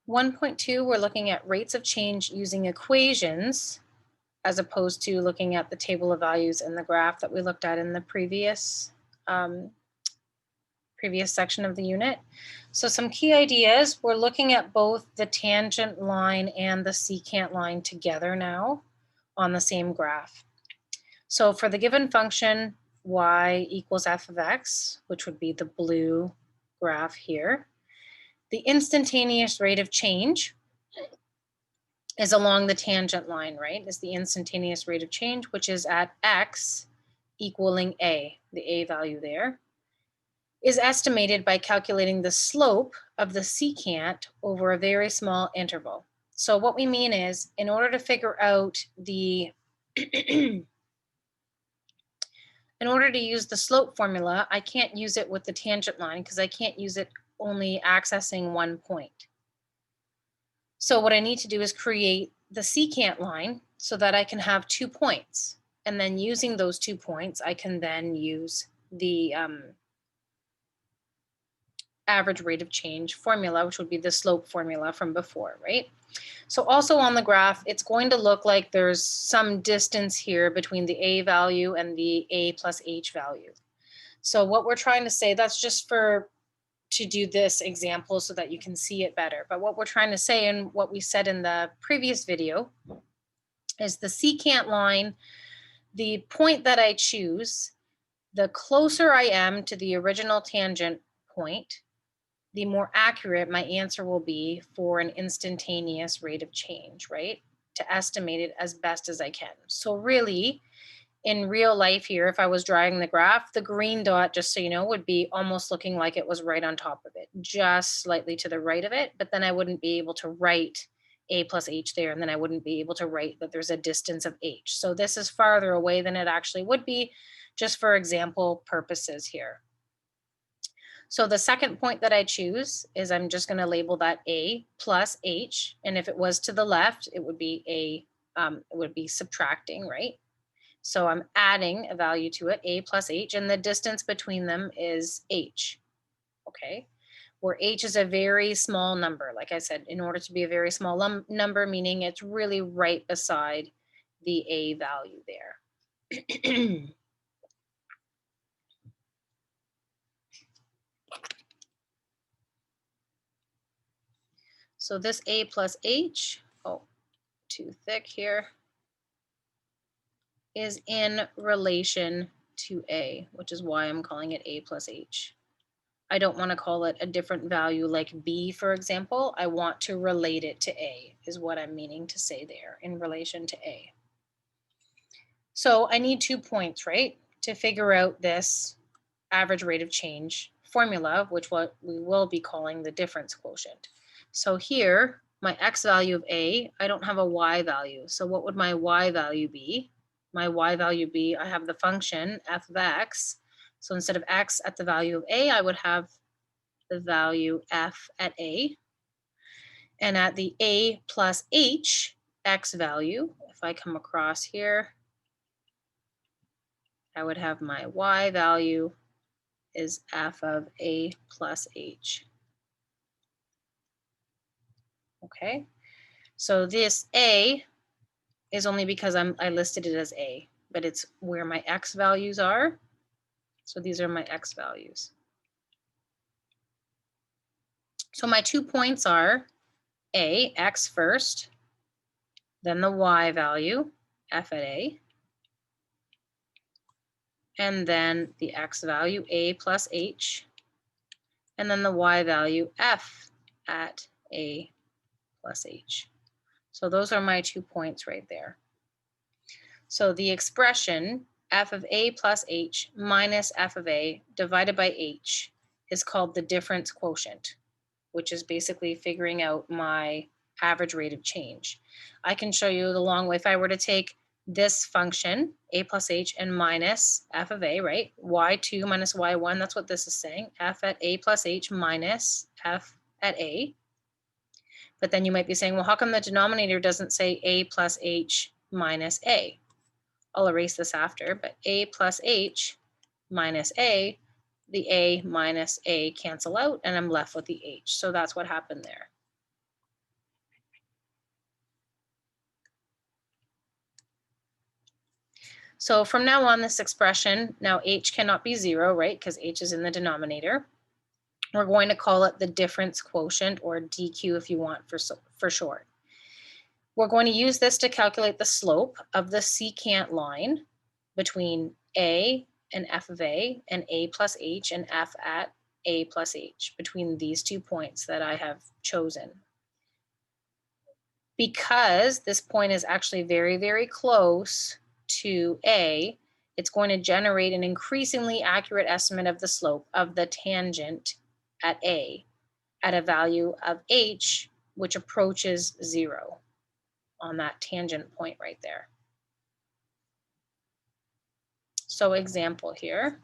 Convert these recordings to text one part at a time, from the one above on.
1.2, we're looking at rates of change using equations as opposed to looking at the table of values in the graph that we looked at in the um, previous section of the unit. So some key ideas, we're looking at both the tangent line and the secant line together now on the same graph. So for the given function, y equals f of x, which would be the blue graph here, the instantaneous rate of change is along the tangent line, right? Is the instantaneous rate of change, which is at x equaling a, the a value there, is estimated by calculating the slope of the secant over a very small interval. So what we mean is, in order to figure out the in order to use the slope formula, I can't use it with the tangent line because I can't use it only accessing one point. So what I need to do is create the secant line so that I can have 2 points. And then using those 2 points, I can then use the average rate of change formula, which would be the slope formula from before, right? So also on the graph, it's going to look like there's some distance here between the a value and the a plus h value. So what we're trying to say, that's just to do this example so that you can see it better. But what we're trying to say, and what we said in the previous video, is the secant line, the point that I choose, the closer I am to the original tangent point, the more accurate my answer will be for an instantaneous rate of change, right? To estimate it as best as I can. So really, in real life here, if I was drawing the graph, the green dot, just so you know, would be almost looking like it was right on top of it, just slightly to the right of it, but then I wouldn't be able to write a plus h there, and then I wouldn't be able to write that there's a distance of h. So this is farther away than it actually would be, just for example purposes here. So the second point that I choose is I'm just going to label that a plus h, and if it was to the left, it would be it would be subtracting, right? So I'm adding a value to it, a plus h, and the distance between them is h, okay? Where h is a very small number. Like I said, in order to be a very small number, meaning it's really right beside the a value there. So this a plus h, oh, too thick here, is in relation to a, which is why I'm calling it a plus h. I don't want to call it a different value like b, for example. I want to relate it to a, is what I'm meaning to say there, in relation to a. So I need 2 points, right, to figure out this average rate of change formula, which what we will be calling the difference quotient. So here, my x value of a, I don't have a y value. So what would my y value be? My y value be, I have the function f of x. So instead of x at the value of a, I would have the value f at a. And at the a plus h x value, if I come across here, I would have my y value is f of a plus h. Okay, so this a is only because I listed it as a, but it's where my x values are. So these are my x values. So my 2 points are a, x first, then the y value, f at a, and then the x value, a plus h, and then the y value, f at a plus h. So those are my 2 points right there. So the expression f of a plus h minus f of a divided by h is called the difference quotient, which is basically figuring out my average rate of change. I can show you the long way. If I were to take this function, a plus h, and minus f of a, right? y2 minus y1, that's what this is saying. F at a plus h minus f at a. But then you might be saying, well, how come the denominator doesn't say a plus h minus a? I'll erase this after, but a plus h minus a, the a minus a cancel out, and I'm left with the h. So that's what happened there. So from now on, this expression, now h cannot be 0, right? Because h is in the denominator. We're going to call it the difference quotient, or DQ if you want for short. We're going to use this to calculate the slope of the secant line between A and f of A, and A plus h and f at A plus h, between these 2 points that I have chosen. Because this point is actually very, very close to A, it's going to generate an increasingly accurate estimate of the slope of the tangent at A at a value of h, which approaches 0 on that tangent point right there. So example here.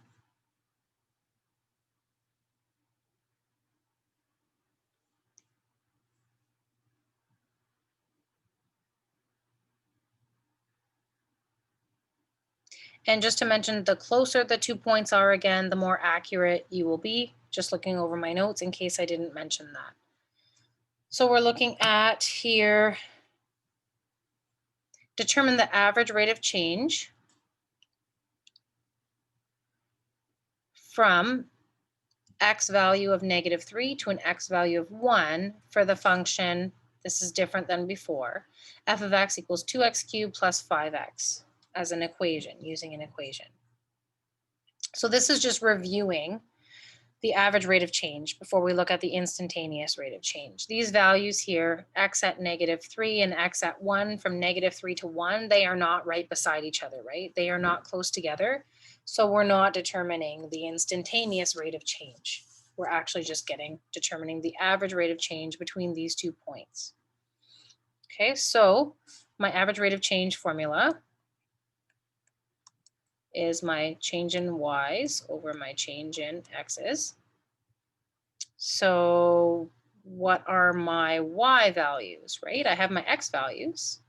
And just to mention, the closer the 2 points are, again, the more accurate you will be. Just looking over my notes in case I didn't mention that. So we're looking at here, determine the average rate of change from x value of -3 to an x value of 1 for the function, this is different than before, f of x equals 2x cubed plus 5x as an equation, using an equation. So this is just reviewing the average rate of change before we look at the instantaneous rate of change. These values here, x at -3 and x at 1, from -3 to 1, they are not right beside each other, right? They are not close together. So we're not determining the instantaneous rate of change. We're actually just determining the average rate of change between these 2 points. Okay, so my average rate of change formula is my change in y's over my change in x's. So what are my y values, right? I have my x values,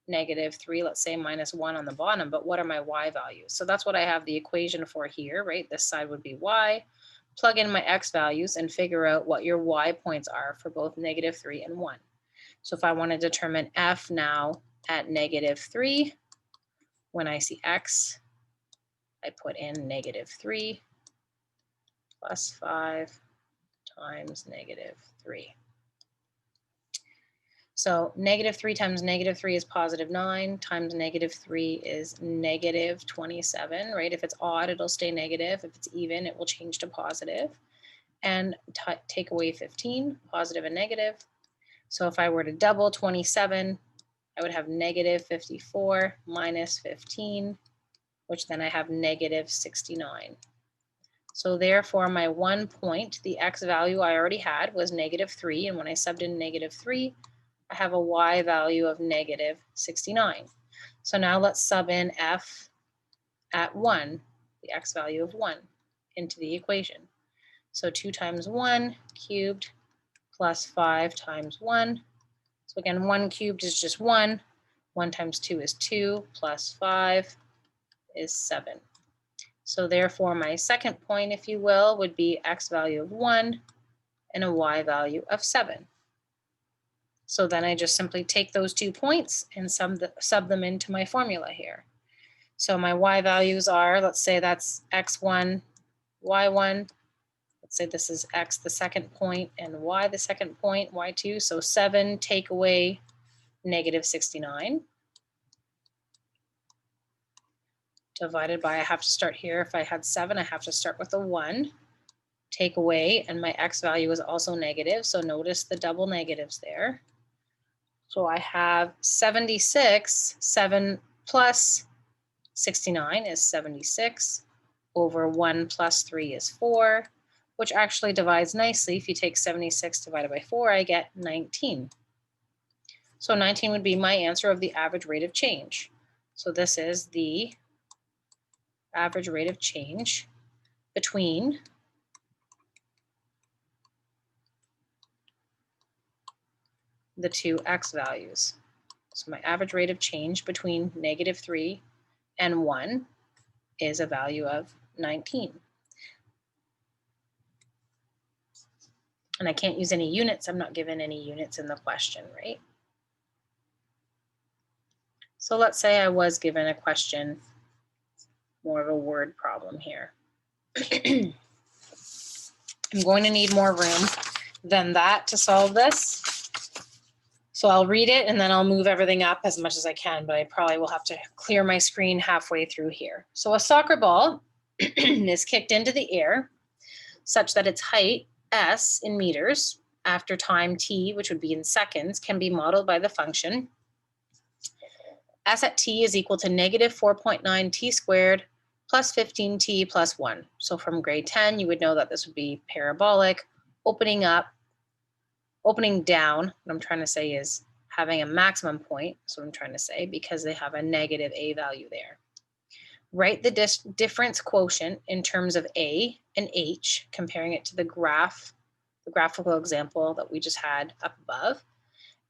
-3, let's say -1 on the bottom, but what are my y values? So that's what I have the equation for here, right? This side would be y. Plug in my x values and figure out what your y points are for both -3 and 1. So if I want to determine f now at -3, when I see x, I put in -3 plus 5 times -3. So -3 times -3 is +9, times -3 is -27, right? If it's odd, it'll stay negative. If it's even, it will change to positive. And take away 15, positive and negative. So if I were to double 27, I would have -54 minus 15, which then I have -69. So therefore my 1 point, the x value I already had was -3, and when I subbed in -3, I have a y value of -69. So now let's sub in f at 1, the x value of 1, into the equation. So 2 times 1 cubed plus 5 times 1. So again, 1 cubed is just 1. 1 times 2 is 2, plus 5 is 7. So therefore my second point, if you will, would be x value of 1 and a y value of 7. So then I just simply take those 2 points and sub them into my formula here. So my y values are, let's say that's x1, y1. Let's say this is x, the second point, and y, the second point, y2. So 7 take away -69. Divided by, I have to start here. If I had 7, I have to start with a 1. Take away, and my x value is also negative. So notice the double negatives there. So I have 76, 7 plus 69 is 76, over 1 plus 3 is 4, which actually divides nicely. If you take 76 divided by 4, I get 19. So 19 would be my answer of the average rate of change. So this is the average rate of change between the two x values. So my average rate of change between -3 and 1 is a value of 19. And I can't use any units. I'm not given any units in the question, right? So let's say I was given a question more of a word problem here. I'm going to need more room than that to solve this. So I'll read it and then I'll move everything up as much as I can, but I probably will have to clear my screen halfway through here. So a soccer ball is kicked into the air such that its height, s in meters, after time t, which would be in seconds, can be modeled by the function s at t is equal to negative 4.9 t squared plus 15t plus 1. So from grade 10, you would know that this would be parabolic, opening up, opening down. What I'm trying to say is having a maximum point. That's what I'm trying to say, because they have a negative a value there. Write the difference quotient in terms of a and h, comparing it to the graphical example that we just had up above,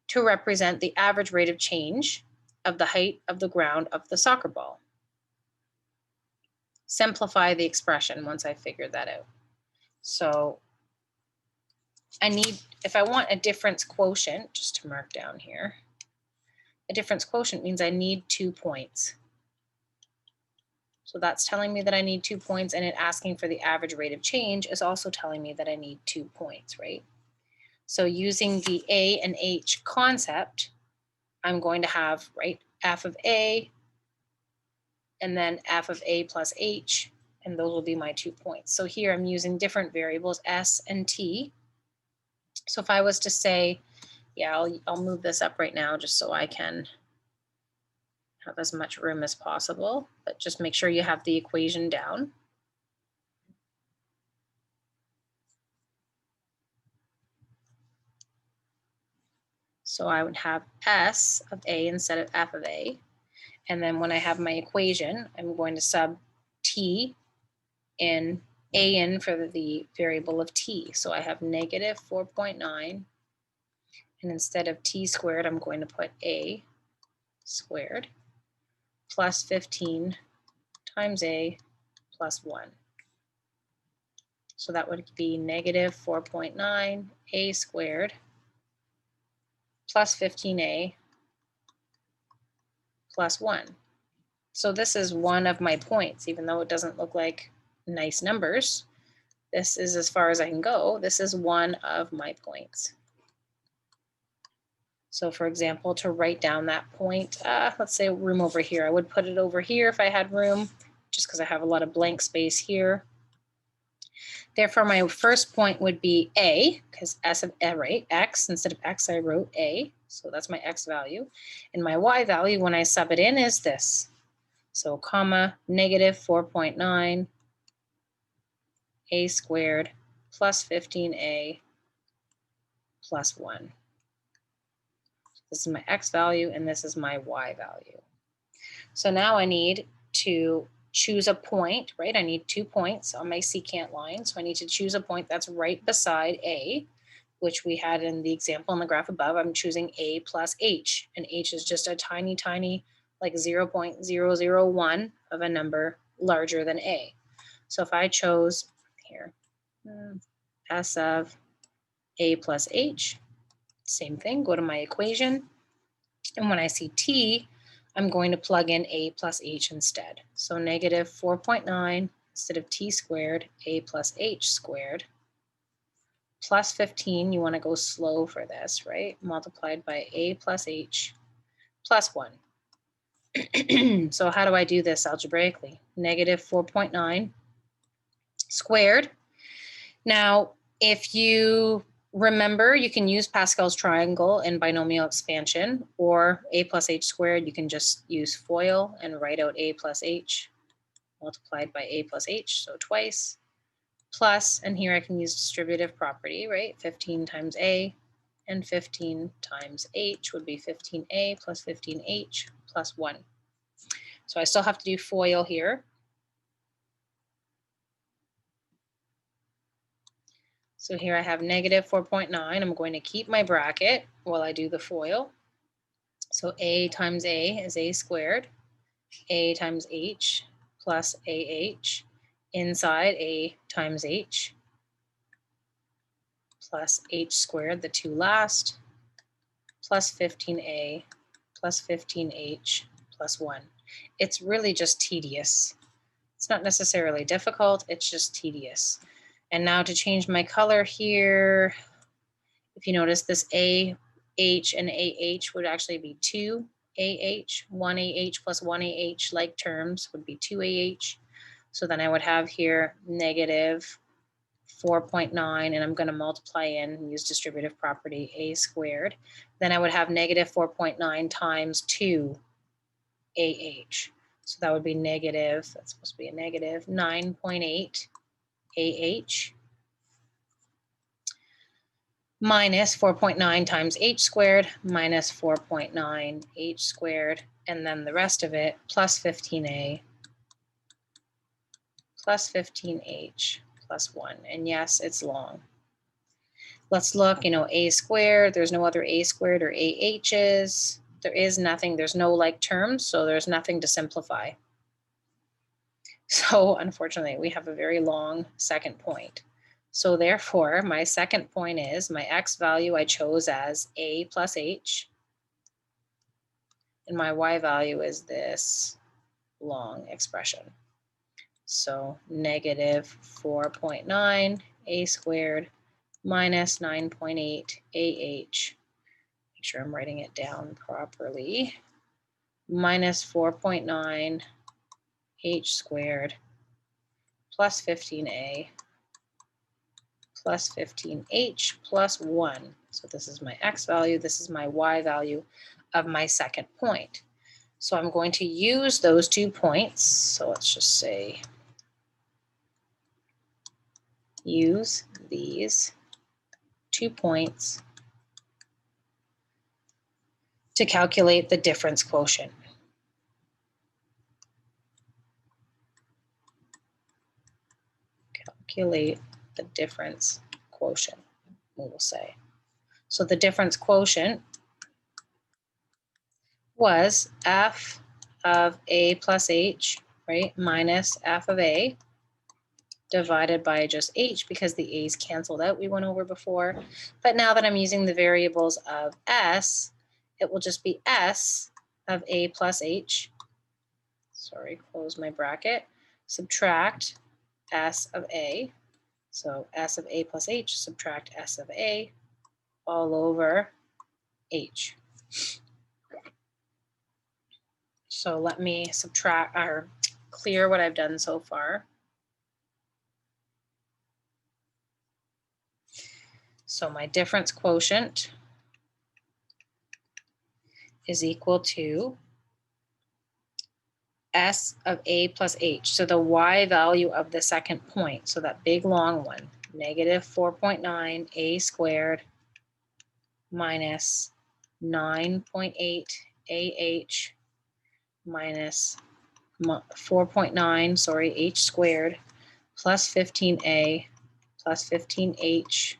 to represent the average rate of change of the height of the ground of the soccer ball. Simplify the expression once I figured that out. So I need, if I want a difference quotient, just to mark down here, a difference quotient means I need 2 points. So that's telling me that I need 2 points, and it asking for the average rate of change is also telling me that I need 2 points, right? So using the A and H concept, I'm going to have, right, f of A and then f of A plus H, and those will be my 2 points. So here I'm using different variables, S and T. So if I was to say, yeah, I'll move this up right now just so I can have as much room as possible, but just make sure you have the equation down. So I would have S of A instead of F of A. And then when I have my equation, I'm going to sub T in A in for the variable of T. So I have negative 4.9. And instead of T squared, I'm going to put A squared plus 15 times A plus 1. So that would be negative 4.9 A squared plus 15A plus 1. So this is one of my points, even though it doesn't look like nice numbers. This is as far as I can go. This is one of my points. So for example, to write down that point, let's say room over here. I would put it over here if I had room, just because I have a lot of blank space here. Therefore, my first point would be A, because S of A, right, X, instead of X, I wrote A. So that's my X value. And my Y value, when I sub it in, is this. So comma, negative 4.9 A squared plus 15A plus 1. This is my X value, and this is my Y value. So now I need to choose a point, right? I need 2 points on my secant line. So I need to choose a point that's right beside A, which we had in the example in the graph above. I'm choosing A plus H, and H is just a tiny, tiny, like 0.001 of a number larger than A. So if I chose here, S of A plus H, same thing, go to my equation. And when I see T, I'm going to plug in A plus H instead. So negative 4.9 instead of T squared, A plus H squared, plus 15, you want to go slow for this, right? Multiplied by A plus H plus 1. So how do I do this algebraically? Negative 4.9 squared. Now, if you remember, you can use Pascal's triangle in binomial expansion, or A plus H squared. You can just use FOIL and write out A plus H multiplied by A plus H, so twice, plus, and here I can use distributive property, right? 15 times A and 15 times H would be 15A plus 15H plus 1. So I still have to do FOIL here. So here I have negative 4.9. I'm going to keep my bracket while I do the FOIL. So A times A is A squared. A times H plus AH inside A times H plus H squared, the two last, plus 15A plus 15H plus 1. It's really just tedious It's not necessarily difficult, it's just tedious. And now to change my color here, if you notice this AH and AH would actually be 2 AH, 1 AH plus 1 AH like terms would be 2 AH. So then I would have here negative 4.9, and I'm going to multiply in and use distributive property a squared. Then I would have negative 4.9 times 2 AH. So that would be negative, that's supposed to be a negative 9.8 AH minus 4.9 times H squared minus 4.9 H squared, and then the rest of it plus 15A plus 15H plus 1. And yes, it's long. Let's look, A squared, there's no other A squared or AH's. There is nothing, there's no like terms, so there's nothing to simplify. So unfortunately, we have a very long second point. So therefore, my second point is my X value I chose as A plus H, and my Y value is this long expression. So negative 4.9 A squared minus 9.8 AH. Make sure I'm writing it down properly. Minus 4.9 H squared plus 15A plus 15H plus 1. So this is my X value, this is my Y value of my second point. So I'm going to use those 2 points. So let's just say use these 2 points to calculate the difference quotient. Calculate the difference quotient, we will say. So the difference quotient was f of A plus H, right, minus f of A divided by just H, because the A's canceled out, we went over before. But now that I'm using the variables of S, it will just be S of A plus H. Sorry, close my bracket. Subtract S of A. So S of A plus H, subtract S of A all over H. So let me subtract or clear what I've done so far. So my difference quotient is equal to S of A plus H. So the Y value of the second point, so that big long one, negative 4.9 A squared minus 9.8 AH minus 4.9, sorry, H squared plus 15A plus 15H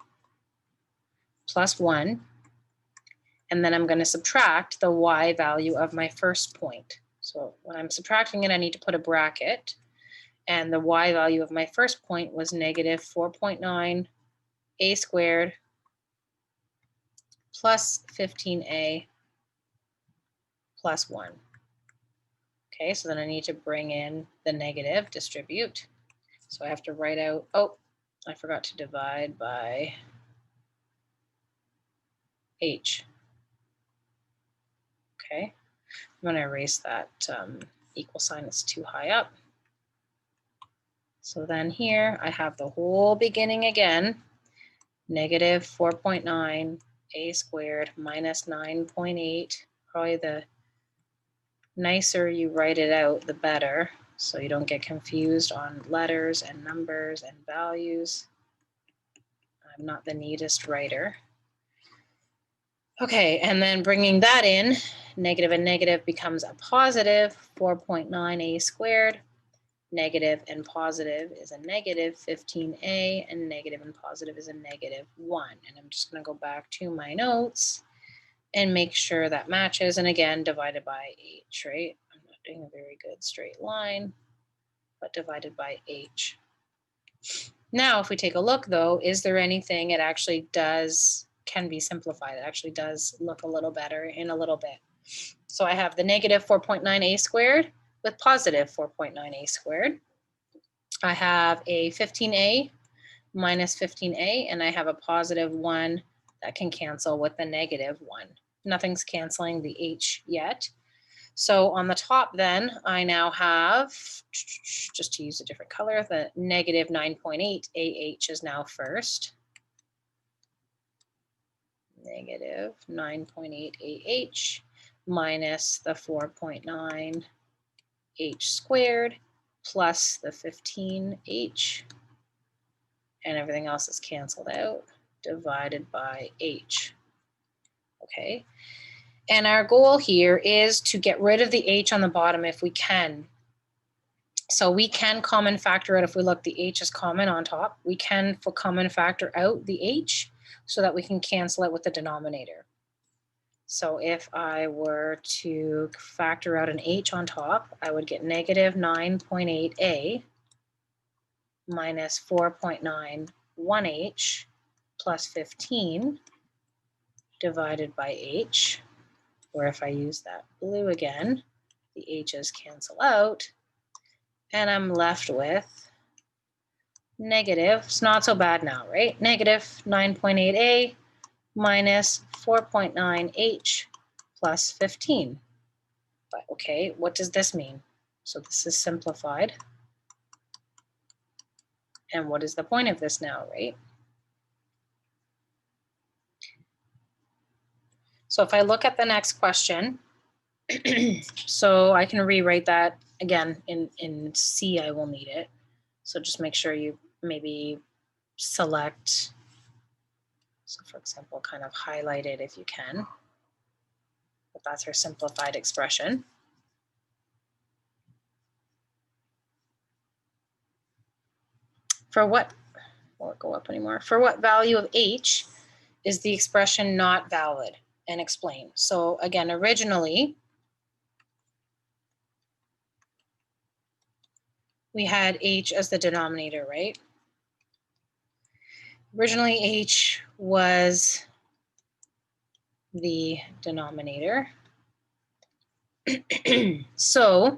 plus 1. And then I'm going to subtract the Y value of my first point. So when I'm subtracting it, I need to put a bracket. And the Y value of my first point was negative 4.9 A squared plus 15A plus 1. Okay, so then I need to bring in the negative, distribute. So I have to write out, oh, I forgot to divide by H. Okay, I'm going to erase that equal sign, it's too high up. So then here I have the whole beginning again, negative 4.9 A squared minus 9.8. Probably the nicer you write it out, the better, so you don't get confused on letters and numbers and values. I'm not the neatest writer. Okay, and then bringing that in, negative and negative becomes a positive 4.9 A squared. Negative and positive is a negative 15A, and negative and positive is a negative 1. And I'm just going to go back to my notes and make sure that matches. And again, divided by H, right? I'm not doing a very good straight line, but divided by H. Now, if we take a look though, is there anything it actually can be simplified? It actually does look a little better in a little bit. So I have the negative 4.9 A squared with positive 4.9 A squared. I have a 15a minus 15a, and I have a positive 1 that can cancel with the negative 1. Nothing's canceling the h yet. So on the top then, I now have, just to use a different color, the negative 9.8 AH is now first. Negative 9.8 AH minus the 4.9 H squared plus the 15H, and everything else is canceled out, divided by H. Okay. And our goal here is to get rid of the H on the bottom if we can. So we can common factor out, if we look, the H is common on top. We can common factor out the H so that we can cancel it with the denominator. So if I were to factor out an H on top, I would get negative 9.8a minus 4.91h plus 15 divided by h, or if I use that blue again, the h's cancel out, and I'm left with negative, it's not so bad now, right? Negative 9.8a minus 4.9h plus 15. But okay, what does this mean? So this is simplified. And what is the point of this now, right? So if I look at the next question, so I can rewrite that again in C, I will need it. So just make sure you maybe select, so for example, kind of highlight it if you can. But that's our simplified expression. For what, won't go up anymore. For what value of H is the expression not valid? And explain. So again, originally, we had H as the denominator, right? Originally, H was the denominator. So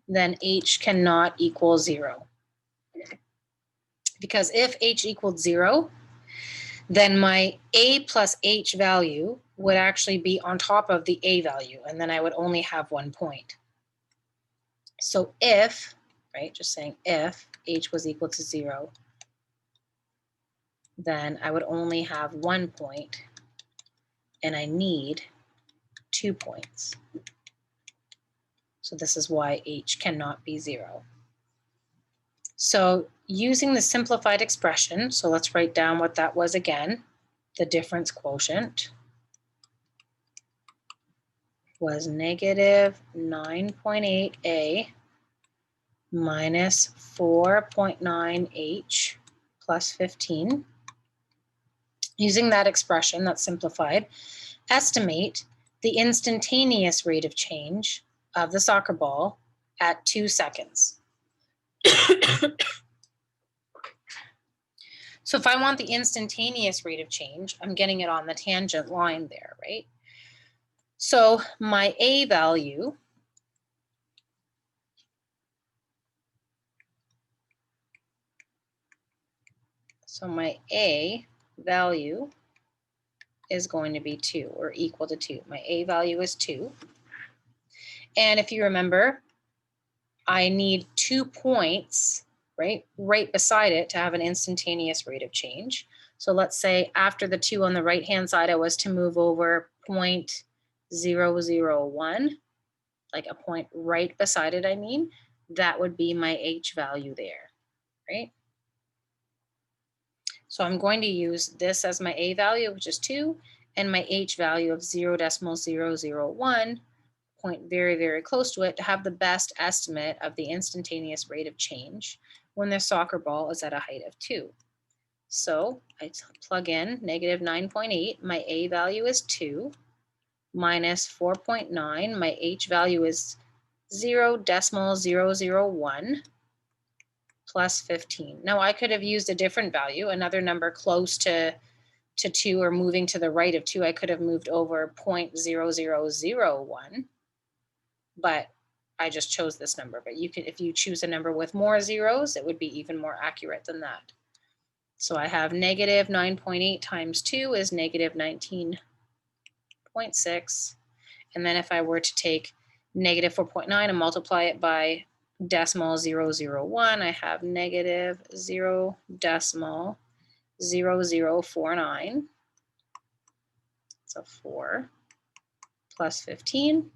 then H cannot equal 0. Because if H equaled 0, then my A plus H value would actually be on top of the A value, and then I would only have 1 point. So if, right, just saying if H was equal to 0, then I would only have 1 point, and I need 2 points. So this is why H cannot be 0. So using the simplified expression, so let's write down what that was again. The difference quotient was negative 9.8a minus 4.9h plus 15. Using that expression that's simplified, estimate the instantaneous rate of change of the soccer ball at 2 seconds. So if I want the instantaneous rate of change, I'm getting it on the tangent line there, right? So my A value is going to be 2 or equal to 2. My A value is 2. And if you remember, I need 2 points, right beside it to have an instantaneous rate of change. So let's say after the 2 on the right-hand side, I was to move over 0.001, like a point right beside it, I mean, that would be my H value there, right? So I'm going to use this as my A value, which is 2, and my H value of 0.001, point very, very close to it, to have the best estimate of the instantaneous rate of change when the soccer ball is at a height of 2. So I plug in negative 9.8, my A value is 2, minus 4.9, my H value is 0.001, plus 15. Now I could have used a different value, another number close to 2 or moving to the right of 2. I could have moved over 0.0001, but I just chose this number, but you could, if you choose a number with more zeros, it would be even more accurate than that. So I have negative 9.8 times 2 is negative 19.6. And then if I were to take negative 4.9 and multiply it by decimal 001, I have negative 0.0049. So 4 plus 15.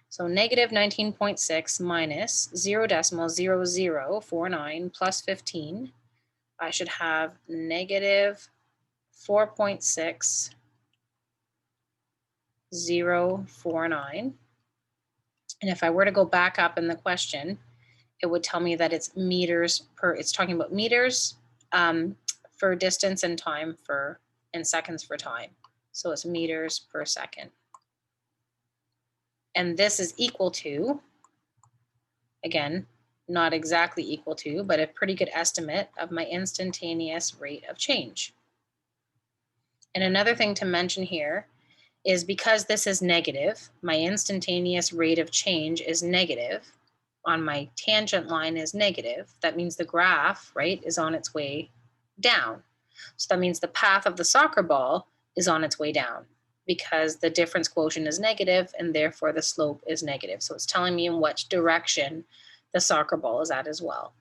So negative 19.6 minus 0.0049 plus 15. I should have negative 4.6049. And if I were to go back up in the question, it would tell me that it's meters per, it's talking about meters for distance and time and seconds for time. So it's meters per second. And this is equal to, again, not exactly equal to, but a pretty good estimate of my instantaneous rate of change. And another thing to mention here is because this is negative, my instantaneous rate of change is negative. On my tangent line is negative. That means the graph, right, is on its way down. So that means the path of the soccer ball is on its way down because the difference quotient is negative and therefore the slope is negative. So it's telling me in which direction the soccer ball is at as well.